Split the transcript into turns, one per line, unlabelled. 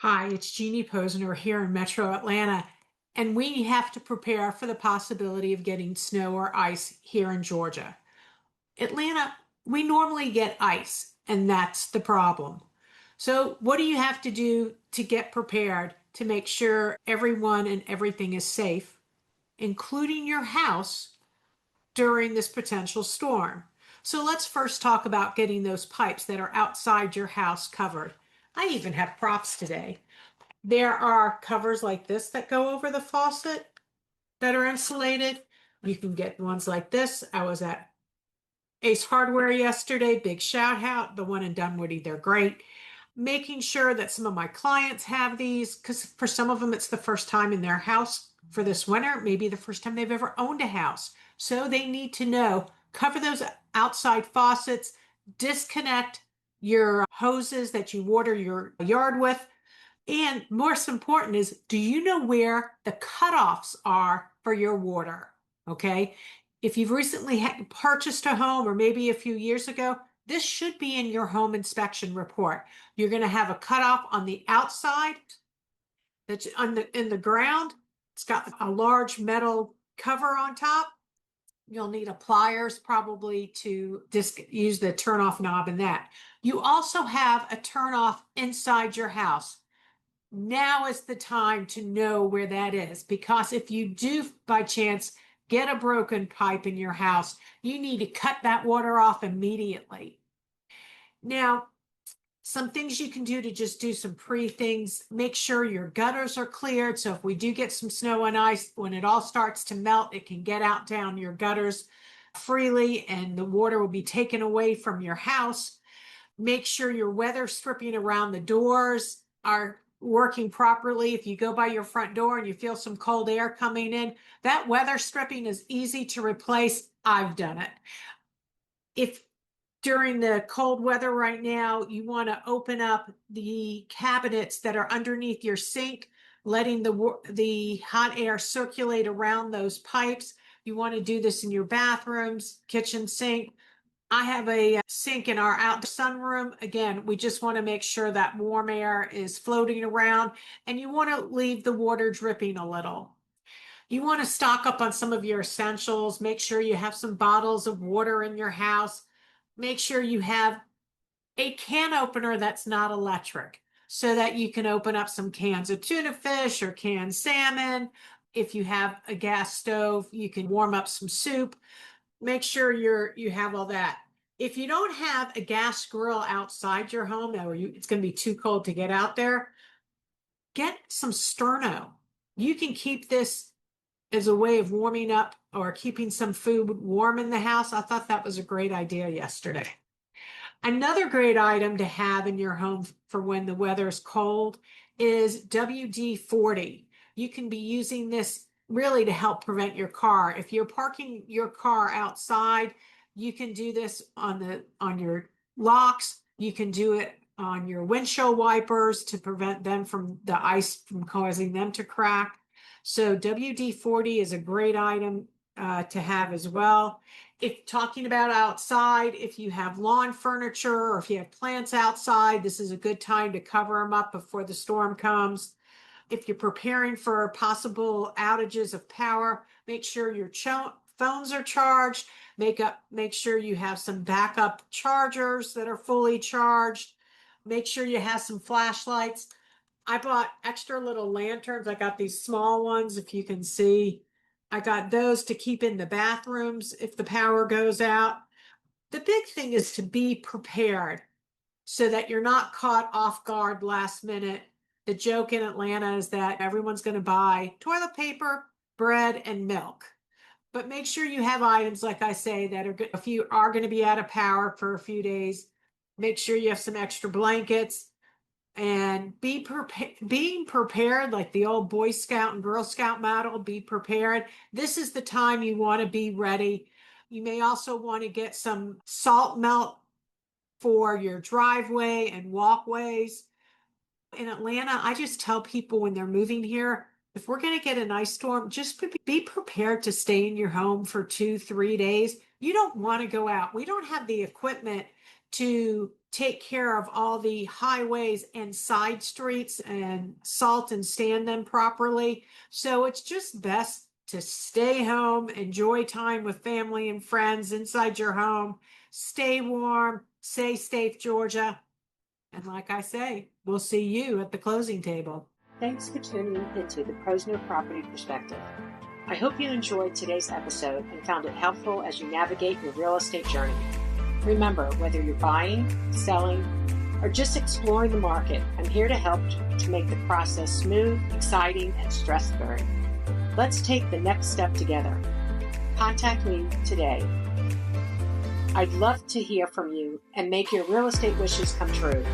Hi, it's Jeannie Posner here in Metro Atlanta, and we have to prepare for the possibility of getting snow or ice here in Georgia. Atlanta, we normally get ice, and that's the problem. So, what do you have to do to get prepared to make sure everyone and everything is safe, including your house, during this potential storm? So, let's first talk about getting those pipes that are outside your house covered. I even have props today. There are covers like this that go over the faucet that are insulated. You can get ones like this. I was at Ace Hardware yesterday, big shout out, the one in Dunwoody, they're great. Making sure that some of my clients have these, because for some of them, it's the first time in their house for this winter, maybe the first time they've ever owned a house. So they need to know, cover those outside faucets, disconnect your hoses that you water your yard with, and most important is, do you know where the cutoffs are for your water? Okay. If you've recently purchased a home or maybe a few years ago, this should be in your home inspection report. You're going to have a cutoff on the outside that's in the ground. It's got a large metal cover on top. You'll need a pliers probably to use the turn off knob in that. You also have a turn off inside your house. Now is the time to know where that is, because if you do by chance get a broken pipe in your house, you need to cut that water off immediately. Now, some things you can do to just do some things, make sure your gutters are cleared. So if we do get some snow and ice, when it all starts to melt, it can get out down your gutters freely and the water will be taken away from your house. Make sure your weather stripping around the doors are working properly. If you go by your front door and you feel some cold air coming in, that weather stripping is easy to replace. I've done it. If during the cold weather right now, you want to open up the cabinets that are underneath your sink, letting the hot air circulate around those pipes. You want to do this in your bathrooms, kitchen sink. I have a sink in our out sunroom. Again, we just want to make sure that warm air is floating around, and you want to leave the water dripping a little. You want to stock up on some of your essentials. Make sure you have some bottles of water in your house. Make sure you have a can opener that's not electric so that you can open up some cans of tuna fish or canned salmon. If you have a gas stove, you can warm up some soup. Make sure you have all that. If you don't have a gas grill outside your home, or it's going to be too cold to get out there, get some sterno. You can keep this as a way of warming up or keeping some food warm in the house. I thought that was a great idea yesterday. Another great item to have in your home for when the weather is cold is WD-40. You can be using this really to help prevent your car. If you're parking your car outside, you can do this on your locks. You can do it on your windshield wipers to prevent them from the ice from causing them to crack. So WD-40 is a great item to have as well. If talking about outside, if you have lawn furniture or if you have plants outside, this is a good time to cover them up before the storm comes. If you're preparing for possible outages of power, make sure your phones are charged. Make sure you have some backup chargers that are fully charged. Make sure you have some flashlights. I bought extra little lanterns. I got these small ones, if you can see. I got those to keep in the bathrooms if the power goes out. The big thing is to be prepared so that you're not caught off guard last minute. The joke in Atlanta is that everyone's going to buy toilet paper, bread, and milk. But make sure you have items, like I say, that are good. If you are going to be out of power for a few days, make sure you have some extra blankets and being prepared, like the old Boy Scout and Girl Scout model. Be prepared. This is the time you want to be ready. You may also want to get some salt melt for your driveway and walkways. In Atlanta, I just tell people when they're moving here, If we're going to get an ice storm, just be prepared to stay in your home for 2, 3 days. You don't want to go out. We don't have the equipment to take care of all the highways and side streets and salt and stand them properly. So it's just best to stay home, enjoy time with family and friends inside your home, stay warm, stay safe, Georgia. And like I say, we'll see you at the closing table.
Thanks for tuning into the Posner Property Perspective. I hope you enjoyed today's episode and found it helpful as you navigate your real estate journey. Remember, whether you're buying, selling, or just exploring the market, I'm here to help to make the process smooth, exciting, and stress-free. Let's take the next step together. Contact me today. I'd love to hear from you and make your real estate wishes come true.